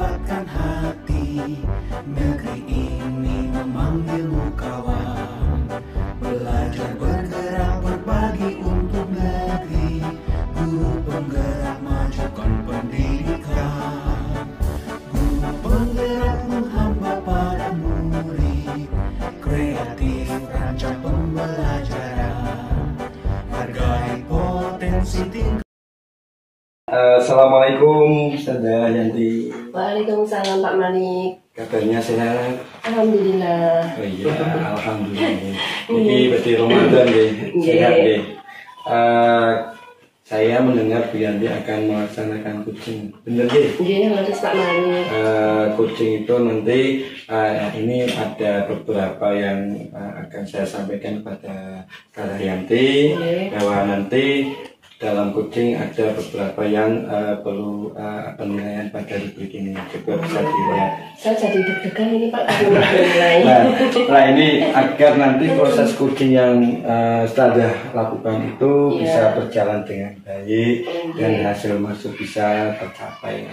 kuatkan hati. Negeri ini memanggilmu kawan. Belajar bergerak berbagi untuk negeri. Guru penggerak majukan pendidikan. Guru penggerak menghamba para murid. Kreatif rancang pembelajaran. Hargai potensi tingkat. Assalamualaikum Ustazah Yanti. Waalaikumsalam Pak Manik. Kabarnya sehat? Alhamdulillah. Oh iya, alhamdulillah. Ini berarti Ramadan deh, sehat deh. Saya mendengar Bu Yanti akan melaksanakan coaching, bener deh? Iya, harus Pak Manik. Coaching itu nanti ini ada beberapa yang akan saya sampaikan kepada Ustazah Yanti, bahwa nanti dalam coaching ada beberapa yang perlu penilaian pada rubrik ini, juga bisa dilihat. Saya jadi deg-degan ini Pak, aku menilai. Nah ini agar nanti proses coaching yang Ustazah lakukan itu bisa berjalan dengan baik dan hasil masuk bisa tercapai.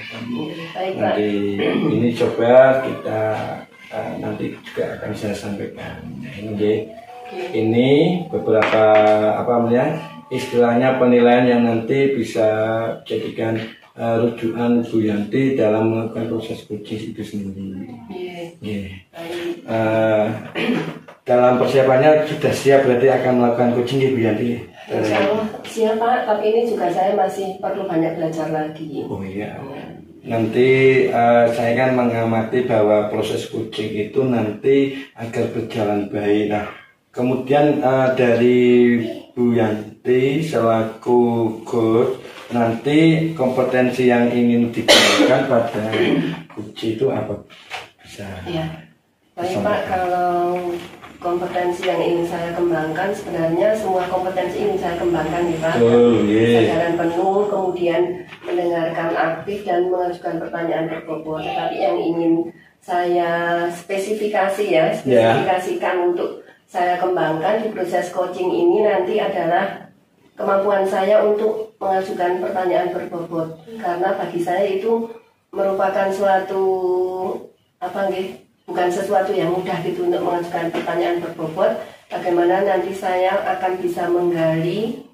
Nanti ini coba kita nanti juga akan saya sampaikan. Ini beberapa istilahnya penilaian yang nanti bisa jadikan rujukan Bu Yanti dalam melakukan proses coaching itu sendiri. Dalam persiapannya sudah siap berarti akan melakukan coaching Bu Yanti? Insya Allah siap Pak, tapi ini juga saya masih perlu banyak belajar lagi. Oh iya. Nanti saya kan mengamati bahwa proses coaching itu nanti agar berjalan baik. Nah, kemudian dari Bu Yanti selaku coach, nanti kompetensi yang ingin dikembangkan pada coach itu apa? Bisa? Ya, baik Pak, kalau kompetensi yang ingin saya kembangkan, sebenarnya semua kompetensi ingin saya kembangkan ya Pak. Kesadaran penuh, kemudian mendengarkan aktif dan mengajukan pertanyaan berbobot. Tetapi yang ingin saya spesifikasikan untuk saya kembangkan di proses coaching ini nanti adalah kemampuan saya untuk mengajukan pertanyaan berbobot, karena bagi saya itu merupakan suatu bukan sesuatu yang mudah gitu untuk mengajukan pertanyaan berbobot. Bagaimana nanti saya akan bisa menggali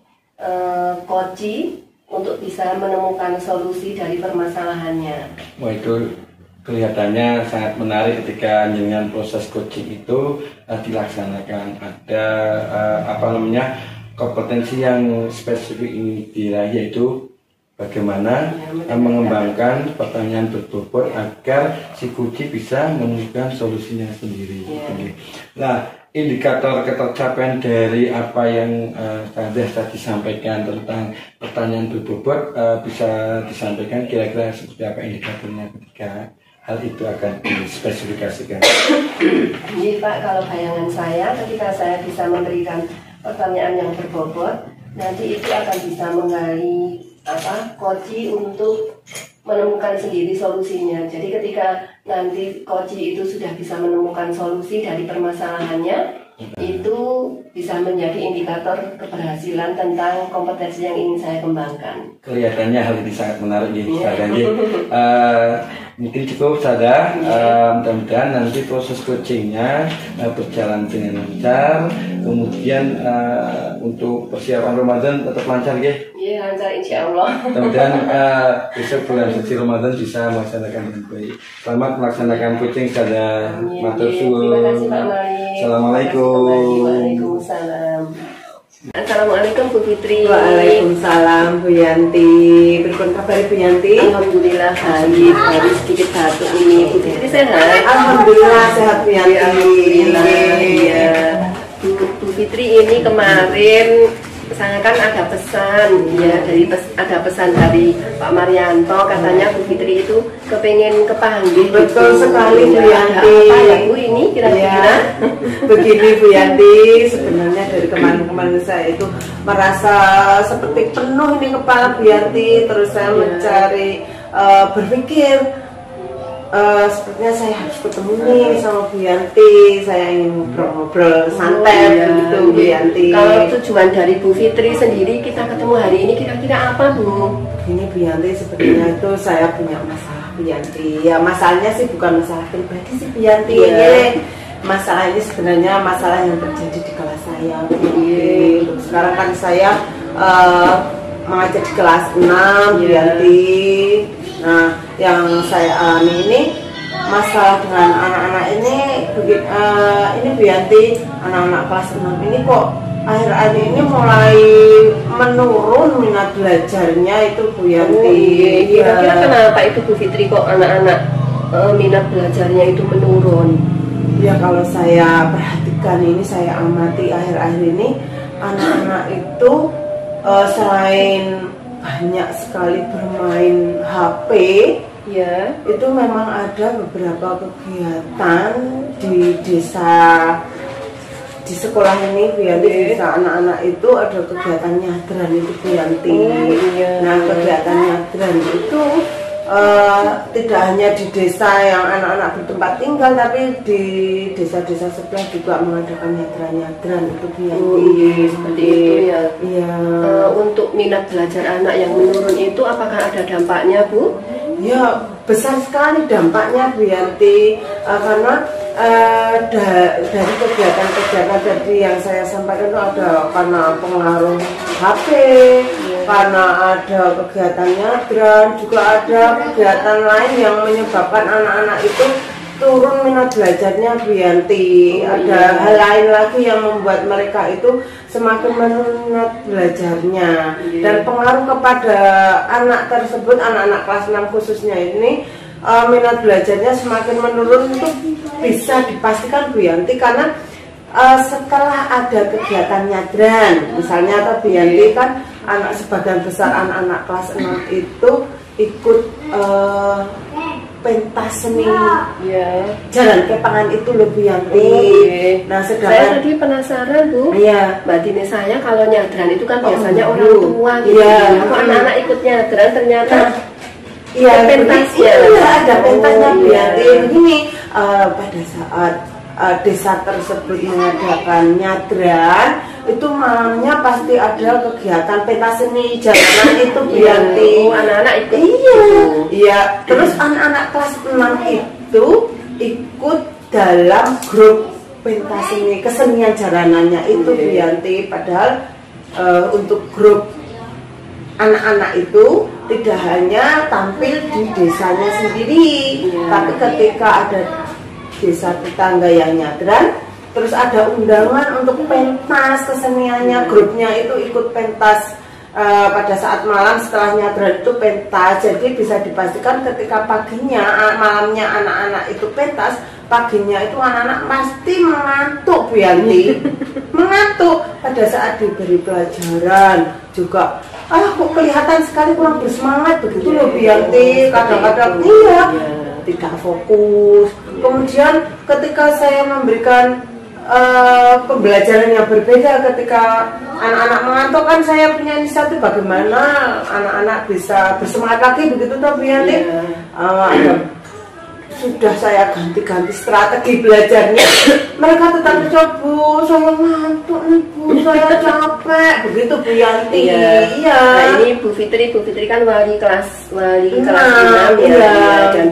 coaching untuk bisa menemukan solusi dari permasalahannya. Wah, itu kelihatannya sangat menarik ketika dengan proses coaching itu dilaksanakan. Ada kompetensi yang spesifik ini diraih, yaitu bagaimana mengembangkan pertanyaan berbobot agar si coach bisa menemukan solusinya sendiri. Nah, indikator ketercapaian dari apa yang tadi sampaikan tentang pertanyaan berbobot bisa disampaikan kira-kira seperti apa indikatornya ketika hal itu akan dispesifikasikan. Jadi Pak, kalau bayangan saya ketika saya bisa memberikan pertanyaan yang berbobot, nanti itu akan bisa menggali coach untuk menemukan sendiri solusinya. Jadi ketika nanti coach itu sudah bisa menemukan solusi dari permasalahannya, itu bisa menjadi indikator keberhasilan tentang kompetensi yang ingin saya kembangkan. Kelihatannya hal ini sangat menarik mungkin cukup saja. Mudah-mudahan nanti proses coachingnya berjalan dengan lancar. Kemudian untuk persiapan Ramadan tetap lancar ya? Iya, lancar insya Allah. Mudah-mudahan besok bulan suci Ramadan bisa melaksanakan dengan baik. Selamat melaksanakan coaching saja. Matur suwun. Terima kasih Pak Malik. Assalamualaikum. Waalaikumsalam. Assalamualaikum Bu Fitri. Waalaikumsalam Bu Yanti. Berikut kabar Bu Yanti? Alhamdulillah baik. Baru sedikit batuk ini. Bu Fitri sehat? Alhamdulillah sehat Bu Yanti. Alhamdulillah. Iya. Bu Fitri ini kemarin saya kan ada pesan ada pesan dari Pak Marianto, katanya Bu Fitri itu kepengen kepanggil. Betul sekali Bu Yanti. Apa ya Bu ini kira-kira? Begini Bu Yanti, sebenarnya dari kemarin-kemarin saya itu merasa seperti penuh ini kepala Bu Yanti. Terus saya mencari berpikir sepertinya saya harus ketemu nih sama Bu Yanti. Saya ingin ngobrol santai begitu Bu Yanti. Kalau tujuan dari Bu Fitri sendiri kita ketemu hari ini kira-kira apa Bu? Ini Bu Yanti, sebenarnya itu saya punya masalah Bu Yanti. Ya masalahnya sih bukan masalah pribadi sih Bu Yanti. Masalahnya sebenarnya masalah yang terjadi di kelas saya. Sekarang kan saya mengajar di kelas 6 Bu Yanti. Nah, yang saya alami ini masalah dengan anak-anak ini Bu Yanti, anak-anak kelas 6 ini kok akhir-akhir ini mulai menurun minat belajarnya itu Bu Yanti. Kira-kira kenapa itu Bu Fitri kok anak-anak minat belajarnya itu menurun? Ya kalau saya perhatikan ini, saya amati akhir-akhir ini anak-anak itu selain banyak sekali bermain HP, itu memang ada beberapa kegiatan di desa, di sekolah ini Bu Yanti. Desa anak-anak itu ada kegiatan nyadran itu Bu Yanti. Nah kegiatan nyadran itu tidak hanya di desa yang anak-anak bertempat tinggal, tapi di desa-desa sebelah juga mengadakan nyadran-nyadran itu Bu Yanti. Seperti itu ya. Untuk minat belajar anak yang menurun itu apakah ada dampaknya Bu? Ya besar sekali dampaknya Bu Yanti, karena dari kegiatan-kegiatan tadi yang saya sampaikan itu ada karena pengaruh HP, karena ada kegiatan nyadran, juga ada kegiatan lain yang menyebabkan anak-anak itu turun minat belajarnya Bu Yanti. Ada hal lain lagi yang membuat mereka itu semakin menurun minat belajarnya, dan pengaruh kepada anak tersebut, anak-anak kelas 6 khususnya ini minat belajarnya semakin menurun itu bisa dipastikan Bu Yanti, karena setelah ada kegiatan nyadran misalnya atau Bu Yanti kan sebagian besar anak-anak kelas 6 itu ikut pentas seni jalan kepangan itu loh Bu Yanti. Nah saya tadi penasaran Bu, Mbak Dini, saya kalau nyadran itu kan biasanya orang tua gitu, kok anak-anak ikut nyadran ternyata pentasnya ada pentasnya Bu Yanti. Begini, pada saat desa tersebut mengadakan nyadran itu malamnya pasti ada kegiatan pentas seni jalanan itu Bu Yanti. Anak-anak ikut. Iya. Terus anak-anak kelas 6 itu ikut dalam grup pentas seni kesenian jalanannya itu Bu Yanti. Padahal untuk grup anak-anak itu tidak hanya tampil di desanya sendiri, tapi ketika ada desa tetangga yang nyadran, terus ada undangan untuk pentas keseniannya, grupnya itu ikut pentas pada saat malam setelah nyadran itu pentas. Jadi bisa dipastikan ketika paginya, malamnya anak-anak itu pentas, paginya itu anak-anak pasti mengantuk Bu Yanti. Mengantuk pada saat diberi pelajaran juga. Kok kelihatan sekali kurang bersemangat begitu loh Bu Yanti. Kadang-kadang tidak fokus. Kemudian ketika saya memberikan pembelajaran yang berbeda, ketika anak-anak mengantuk kan saya punya inisiatif bagaimana anak-anak bisa bersemangat lagi begitu toh Bu Yanti. Sudah saya ganti-ganti strategi belajarnya, mereka tetap coba, saya ngantuk nih Bu, saya capek begitu Bu Yanti. Nah ini Bu Fitri kan wali kelas 6 ya. Dan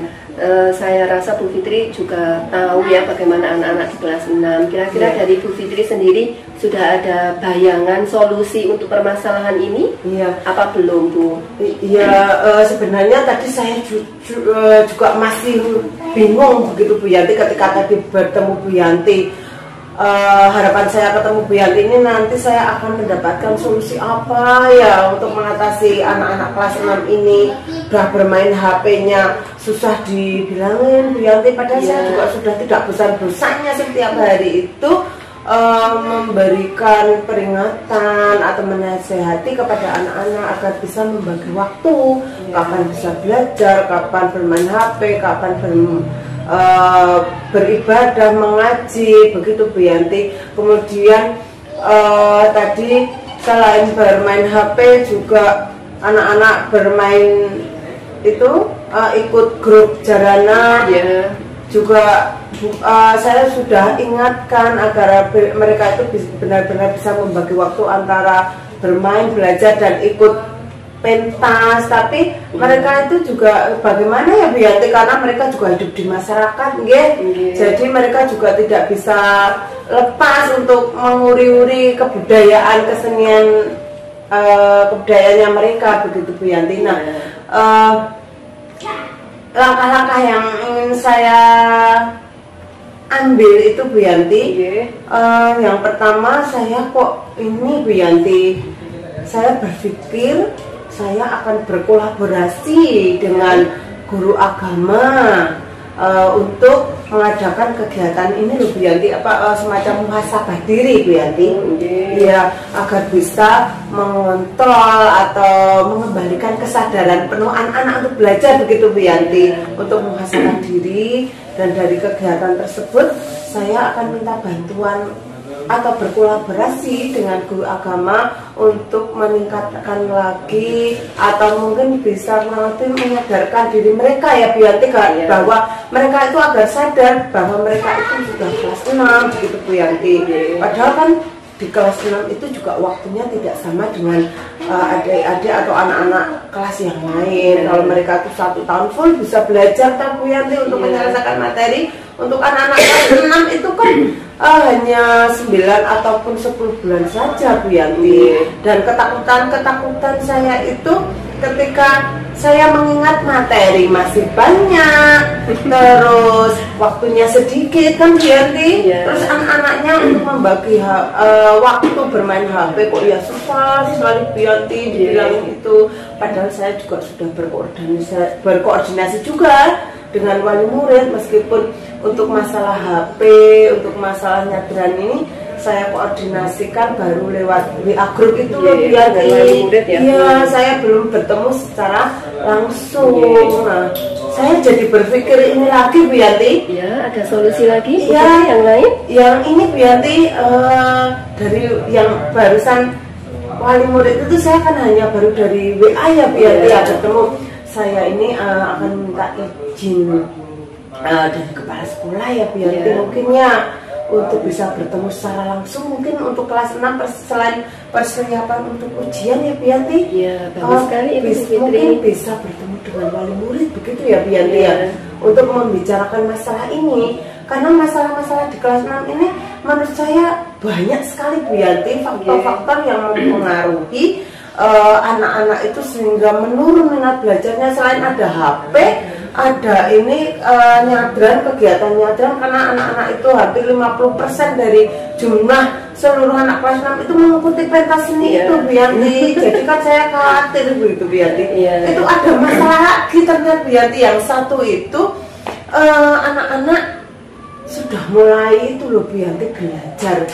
saya rasa Bu Fitri juga tahu ya bagaimana anak-anak di kelas 6. Kira-kira dari Bu Fitri sendiri sudah ada bayangan solusi untuk permasalahan ini? Apa belum Bu? Sebenarnya tadi saya juga masih bingung begitu Bu Yanti ketika tadi bertemu Bu Yanti. Harapan saya ketemu Bu Yanti ini nanti saya akan mendapatkan solusi apa ya untuk mengatasi anak-anak kelas 6 ini. Udah bermain HP-nya susah dibilangin Bu Yanti, padahal saya juga sudah tidak bosan-bosannya setiap hari itu memberikan peringatan atau menasehati kepada anak-anak agar bisa membagi waktu, kapan bisa belajar, kapan bermain HP, kapan beribadah, mengaji, begitu Bu Yanti. Kemudian tadi selain bermain HP juga anak-anak bermain itu ikut grup jalanan. Juga saya sudah ingatkan agar mereka itu benar-benar bisa membagi waktu antara bermain, belajar, dan ikut pentas, tapi mereka itu juga bagaimana ya Bu Yanti, karena mereka juga hidup di masyarakat, jadi mereka juga tidak bisa lepas untuk menguri-uri kebudayaan, kesenian, kebudayaannya mereka, begitu Bu Yanti. Nah, langkah-langkah yang ingin saya ambil itu Bu Yanti, yang pertama saya kok ini Bu Yanti, saya berpikir saya akan berkolaborasi dengan guru agama untuk mengadakan kegiatan ini loh Bu Yanti, semacam muhasabah diri Bu Yanti, ya, agar bisa mengontrol atau mengembalikan kesadaran penuh anak-anak untuk belajar, begitu Bu Yanti, untuk muhasabah diri. Dan dari kegiatan tersebut saya akan minta bantuan atau berkolaborasi dengan guru agama untuk meningkatkan lagi, atau mungkin bisa lebih menyadarkan diri mereka ya Bu Yanti, bahwa mereka itu agar sadar bahwa mereka itu sudah kelas 6, begitu Bu Yanti. Padahal kan di kelas 6 itu juga waktunya tidak sama dengan adik-adik atau anak-anak kelas yang lain. Kalau mereka itu 1 tahun full bisa belajar kan Bu Yanti untuk menyelesaikan materi. Untuk anak-anak kelas 6 itu kan hanya 9 ataupun 10 bulan saja Bu Yanti. Dan ketakutan saya itu ketika saya mengingat materi masih banyak, terus waktunya sedikit kan Bu Yanti, terus anak-anaknya untuk membagi waktu bermain HP kok ya susah sekali Bu Yanti dibilang itu. Padahal saya juga sudah berkoordinasi juga dengan wali murid, meskipun untuk masalah HP, untuk masalah nyadran ini saya koordinasikan baru lewat WA group itu loh Bu Yanti. Iya, saya belum bertemu secara langsung. Nah, saya jadi berpikir ini lagi Bu Yanti. Ya, ada solusi lagi ya, yang lain? Yang ini Bu Yanti, dari yang barusan wali murid itu saya kan hanya baru dari WA ya Bu Yanti ya bertemu. Saya ini akan minta izin dari kepala sekolah ya Bu Yanti, mungkin ya untuk bisa bertemu secara langsung, mungkin untuk kelas 6 selain persiapan untuk ujian ya Bu Yanti. Iya, bagus sekali Ibu Fitri. Mungkin bisa bertemu dengan wali murid, begitu ya Bu Yanti ya, untuk membicarakan masalah ini. Karena masalah-masalah di kelas 6 ini menurut saya banyak sekali Bu Yanti, faktor-faktor yang mempengaruhi anak-anak itu sehingga menurun minat belajarnya. Selain ada HP, ada ini nyadran, kegiatan nyadran, karena anak-anak itu hampir 50% dari jumlah seluruh anak kelas 6 itu mengikuti pentas seni itu Bu Yanti. Jadi kan saya khawatir begitu Bu Yanti. Itu ada masalah lagi ternyata Bu Yanti. Yang satu itu anak-anak sudah mulai itu loh Bu Yanti belajar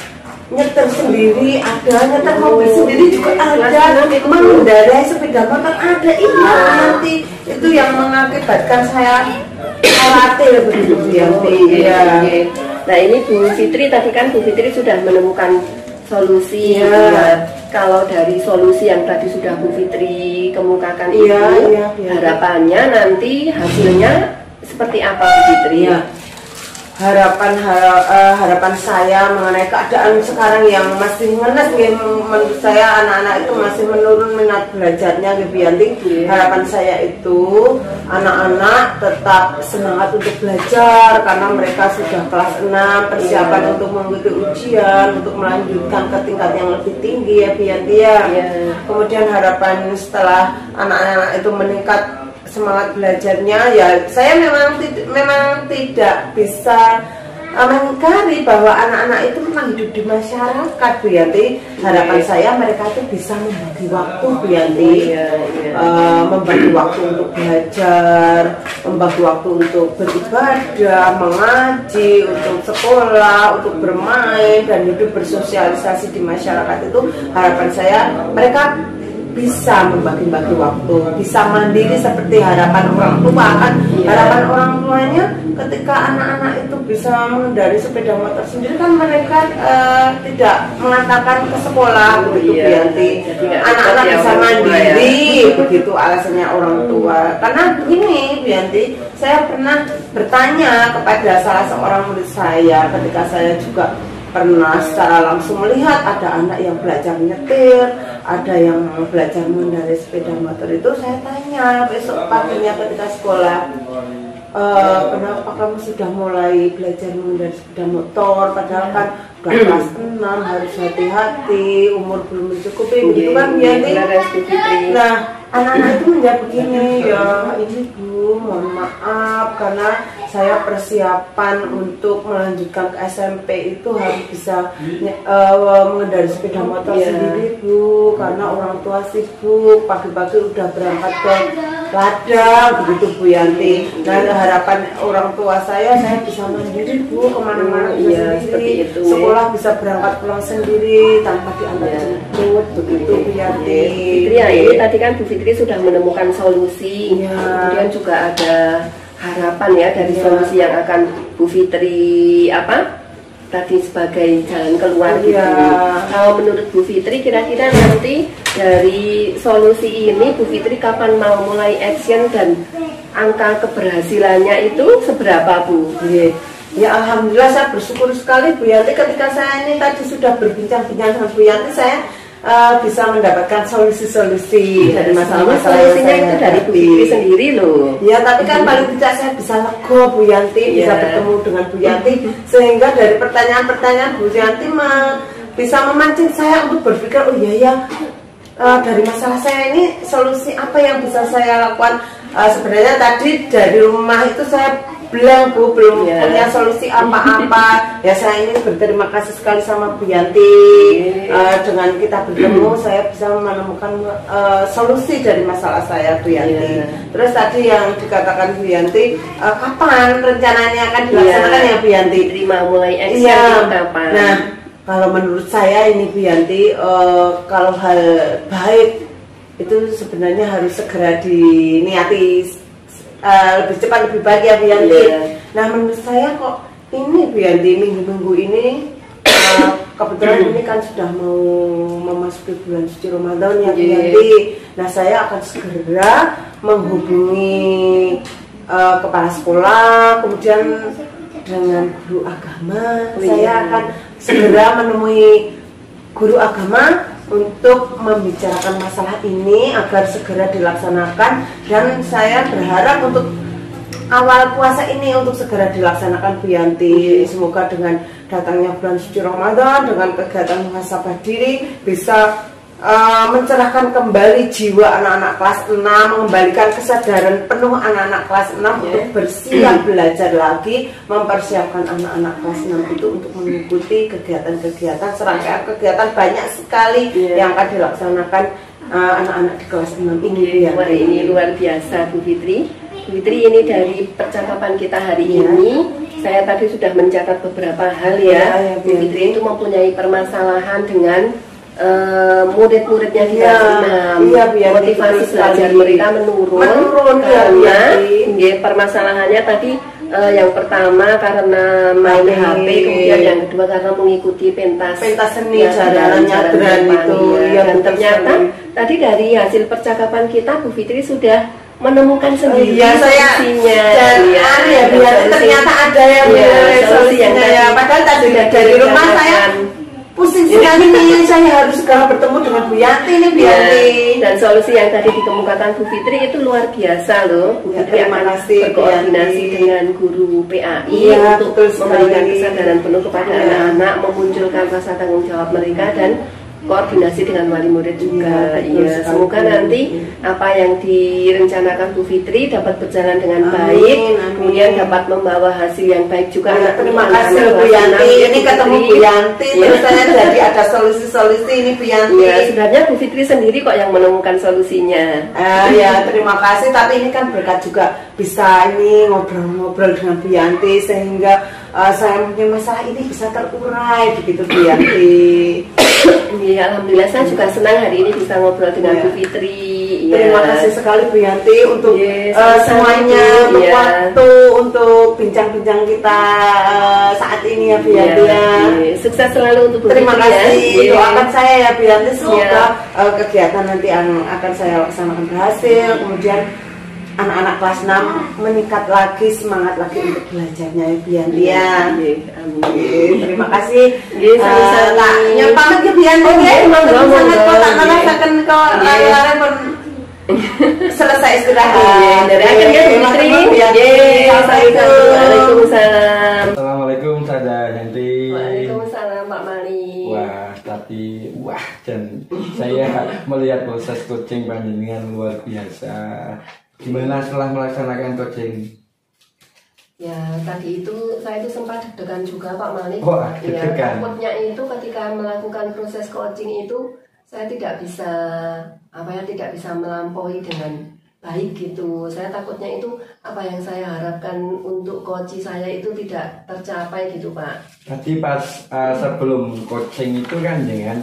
nyetir sendiri, ada nyetir mobil sendiri juga ada, mengendarai sepeda motor ada. Iya nanti itu yang mengakibatkan saya khawatir begitu Bu Yanti. Iya. Nah ini Bu Fitri tadi kan Bu Fitri sudah menemukan solusi. Kalau dari solusi yang tadi sudah Bu Fitri kemukakan itu, harapannya nanti hasilnya seperti apa Bu Fitri? Harapan saya mengenai keadaan sekarang yang masih ngenes, menurut saya anak-anak itu masih menurun minat belajarnya Bu Yanti. Harapan saya itu anak-anak tetap semangat untuk belajar karena mereka sudah kelas 6, persiapan untuk mengikuti ujian, untuk melanjutkan ke tingkat yang lebih tinggi ya Bu Yanti ya. Kemudian harapan setelah anak-anak itu meningkat semangat belajarnya, ya saya memang tidak bisa mengingkari bahwa anak-anak itu memang hidup di masyarakat Bu Yanti. Harapan saya mereka itu bisa membagi waktu Bu Yanti, membagi waktu untuk belajar, membagi waktu untuk beribadah, mengaji, untuk sekolah, untuk bermain dan hidup bersosialisasi di masyarakat. Itu harapan saya mereka bisa membagi-bagi waktu, bisa mandiri seperti harapan orang tua kan. Harapan orang tuanya ketika anak-anak itu bisa mengendarai sepeda motor sendiri kan mereka tidak mengantarkan ke sekolah begitu Bu Yanti. Anak-anak bisa mandiri begitu alasannya orang tua. Karena begini Bu Yanti, saya pernah bertanya kepada salah seorang murid saya ketika saya juga pernah secara langsung melihat ada anak yang belajar nyetir, ada yang belajar mengendarai sepeda motor itu, saya tanya besok paginya ketika sekolah, kenapa kamu sudah mulai belajar mengendarai sepeda motor, padahal kan udah kelas 6, harus hati-hati, umur belum mencukupi, begitu kan Bianti? Nah, anak-anak itu menjawab begini, ya ini Bu, mohon maaf karena saya persiapan untuk melanjutkan ke SMP itu harus bisa mengendarai sepeda motor sendiri Bu, karena orang tua sibuk, pagi-pagi udah berangkat ke ladang, begitu Bu Yanti. Nah, harapan orang tua saya bisa mandiri Bu, kemana-mana bisa sendiri, sekolah bisa berangkat pulang sendiri tanpa diantar jemput, begitu Bu Yanti. Fitri ya, ini tadi kan Bu Fitri sudah menemukan solusi, kemudian juga ada harapan ya dari solusi yang akan Bu Fitri tadi sebagai jalan keluar gitu. Kalau menurut Bu Fitri kira-kira nanti dari solusi ini Bu Fitri kapan mau mulai action dan angka keberhasilannya itu seberapa Bu? Ya Alhamdulillah saya bersyukur sekali Bu Yanti, ketika saya ini tadi sudah berbincang-bincang dengan Bu Yanti, saya bisa mendapatkan solusi-solusi dari masalah-masalah solusinya itu dari Bu Fitri sendiri loh. Ya, tapi kan paling tidak saya bisa lego Bu Yanti, bisa bertemu dengan Bu Yanti, sehingga dari pertanyaan-pertanyaan Bu Yanti bisa memancing saya untuk berpikir, oh iya ya, dari masalah saya ini solusi apa yang bisa saya lakukan. Sebenarnya tadi dari rumah itu saya belum punya solusi apa-apa. Ya saya ini berterima kasih sekali sama Bu Yanti. Dengan kita bertemu saya bisa menemukan solusi dari masalah saya Bu Yanti. Terus tadi yang dikatakan Bu Yanti, kapan rencananya akan dilaksanakan ya Bu Yanti? Terima mulai action kapan? Nah, kalau menurut saya ini Bu Yanti, kalau hal baik itu sebenarnya harus segera diniati, lebih cepat lebih baik ya Bu Yanti. Nah, menurut saya kok ini Bu Yanti, minggu-minggu ini kebetulan ini kan sudah mau memasuki bulan suci Ramadan ya Bu Yanti. Nah, saya akan segera menghubungi kepala sekolah, kemudian dengan guru agama. Saya akan segera menemui guru agama untuk membicarakan masalah ini agar segera dilaksanakan, dan saya berharap untuk awal puasa ini untuk segera dilaksanakan Bu Yanti. Semoga dengan datangnya bulan suci Ramadan, dengan kegiatan muhasabah diri bisa mencerahkan kembali jiwa anak-anak kelas 6, mengembalikan kesadaran penuh anak-anak kelas 6 untuk bersiap belajar lagi, mempersiapkan anak-anak kelas 6 itu untuk mengikuti kegiatan-kegiatan, serangkaian kegiatan banyak sekali yang akan dilaksanakan anak-anak di kelas 6 ini. Wah, ini luar biasa Bu Fitri. Bu Fitri, ini dari percakapan kita hari ini, saya tadi sudah mencatat beberapa hal ya. Bu Fitri itu mempunyai permasalahan dengan murid-muridnya di kelas 6, motivasi belajar mereka menurun karena permasalahannya tadi yang pertama karena main HP, kemudian yang kedua karena mengikuti pentas seni jalan nyadran itu. Dan ternyata tadi dari hasil percakapan kita Bu Fitri sudah menemukan sendiri solusinya. Ternyata ada yang solusinya ya. Padahal tadi dari rumah saya pusing sekali nih, saya harus segera bertemu dengan Bu Yanti nih Bu Yanti. Dan solusi yang tadi dikemukakan Bu Fitri itu luar biasa loh. Bu Fitri akan berkoordinasi dengan guru PAI untuk memberikan kesadaran penuh kepada anak-anak, memunculkan rasa tanggung jawab mereka, dan koordinasi dengan wali murid juga. Semoga nanti apa yang direncanakan Bu Fitri dapat berjalan dengan baik, kemudian dapat membawa hasil yang baik juga. Terima kasih Bu Yanti. Ini ketemu Bu Yanti, terus saya jadi ada solusi-solusi ini Bu Yanti. Sebenarnya Bu Fitri sendiri kok yang menemukan solusinya. Ya, terima kasih. Tapi ini kan berkat juga bisa ini ngobrol-ngobrol dengan Bu Yanti, sehingga saya punya masalah ini bisa terurai begitu Bu Yanti. Alhamdulillah saya juga senang hari ini bisa ngobrol dengan Bu Fitri. Terima kasih sekali Bu Yanti untuk semuanya, untuk waktu, untuk bincang-bincang kita saat ini ya Bu Yanti ya. Sukses selalu untuk Bu Fitri. Terima kasih. Doakan saya ya Bu Yanti, semoga kegiatan nanti yang akan saya laksanakan berhasil, kemudian anak-anak kelas 6 meningkat lagi, semangat lagi untuk belajarnya ya Bianti ya. Terima kasih. Tak nyepamit ya Bianti ya. Sangat kok tak merasakan kok lari pun selesai istirahat. Dari akhir ya Bianti. Waalaikumsalam. Assalamualaikum Sada Yanti. Waalaikumsalam Pak Mali. Wah, dan saya melihat proses coaching panjenengan luar biasa. Gimana setelah melaksanakan coaching? Ya, tadi itu saya itu sempat deg-degan juga Pak Malik. Wah, deg-degan. Ya, takutnya itu ketika melakukan proses coaching itu saya tidak bisa melampaui dengan baik gitu. Saya takutnya itu apa yang saya harapkan untuk coach saya itu tidak tercapai gitu Pak. Tadi pas sebelum coaching itu kan dengan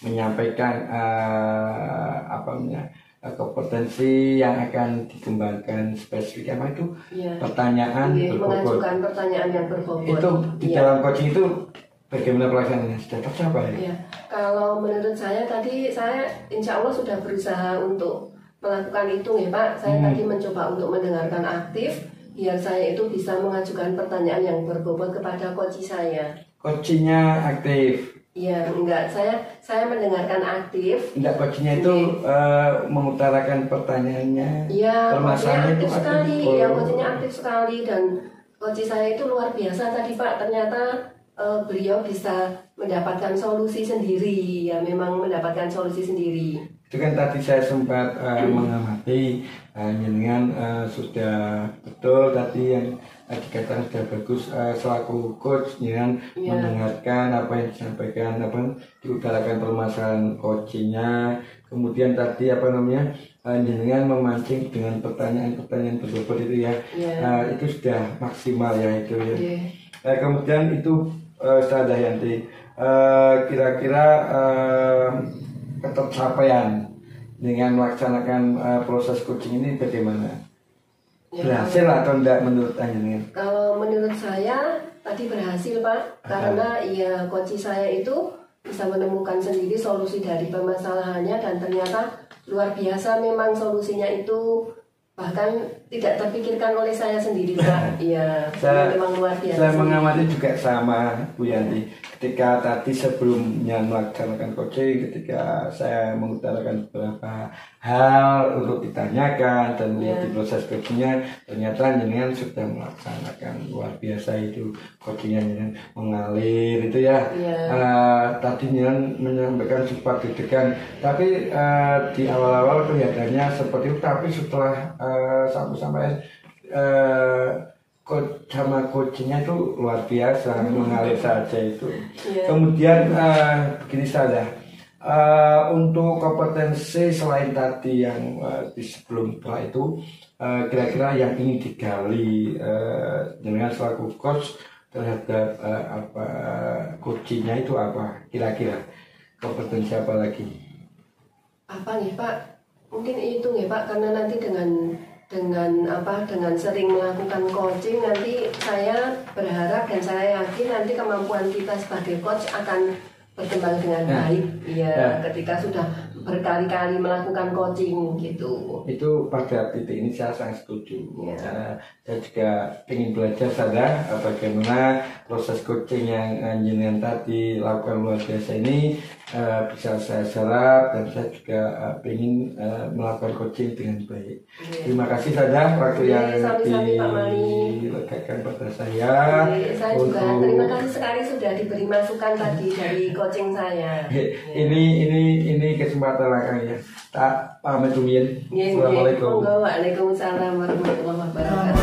menyampaikan kompetensi yang akan dikembangkan spesifik apa itu pertanyaan berbobot. Mengajukan pertanyaan yang berbobot. Itu di dalam coaching itu bagaimana pelaksanaannya, sudah tercapai? Ya, kalau menurut saya tadi saya insya Allah sudah berusaha untuk melakukan itu ya Pak. Saya tadi mencoba untuk mendengarkan aktif biar saya itu bisa mengajukan pertanyaan yang berbobot kepada coach saya. Coachingnya aktif? Iya, enggak. Saya mendengarkan aktif. Enggak, coachingnya itu mengutarakan pertanyaannya. Iya, coachingnya aktif sekali. Oh. Ya, coachingnya aktif sekali dan coach saya itu luar biasa tadi Pak. Ternyata beliau bisa mendapatkan solusi sendiri. Ya, memang mendapatkan solusi sendiri. Itu kan tadi saya sempat mengamati dengan sudah betul tadi yang dikatakan sudah bagus selaku coach dengan mendengarkan apa yang disampaikan, diutarakan permasalahan coachingnya, kemudian tadi dengan memancing dengan pertanyaan-pertanyaan berbobot itu ya, itu sudah maksimal ya itu ya. Kemudian itu Sada Yanti, kira-kira ketercapaian dengan melaksanakan proses coaching ini bagaimana? Berhasil atau enggak menurut Anda? Kalau menurut saya tadi berhasil Pak, karena ya coach saya itu bisa menemukan sendiri solusi dari permasalahannya dan ternyata luar biasa memang solusinya itu bahkan tidak terpikirkan oleh saya sendiri Pak. Iya, memang luar biasa. Saya mengamati juga sama Bu Yanti. Ketika tadi sebelumnya melaksanakan coaching, ketika saya mengutarakan beberapa hal untuk ditanyakan dan melihat di proses coachingnya, ternyata jenengan sudah melaksanakan luar biasa itu coachingnya jenengan mengalir itu ya. Tadi jenengan menyampaikan sempat deg-degan, tapi di awal-awal kelihatannya seperti itu, tapi setelah sampai sama coachingnya itu luar biasa mengalir saja itu. Kemudian begini saja, untuk kompetensi selain tadi yang di sebelum itu, kira-kira yang ingin digali dengan selaku coach terhadap coachingnya itu apa? Kira-kira kompetensi apa lagi? Apa nih Pak? Mungkin itu nih Pak, karena nanti dengan sering melakukan coaching nanti saya berharap dan saya yakin nanti kemampuan kita sebagai coach akan berkembang dengan baik ketika sudah berkali-kali melakukan coaching gitu. Itu pada titik ini saya sangat setuju. Karena saya juga ingin belajar bagaimana proses coaching yang jenengan tadi lakukan luar biasa ini bisa saya serap dan saya juga ingin melakukan coaching dengan baik. Terima kasih Sada waktu yang diletakkan pada saya. Saya juga terima kasih sekali sudah diberi masukan tadi dari coaching saya. Ini kesempatan lagi ya. Tak pamit dulu. Assalamualaikum. Waalaikumsalam warahmatullahi wabarakatuh.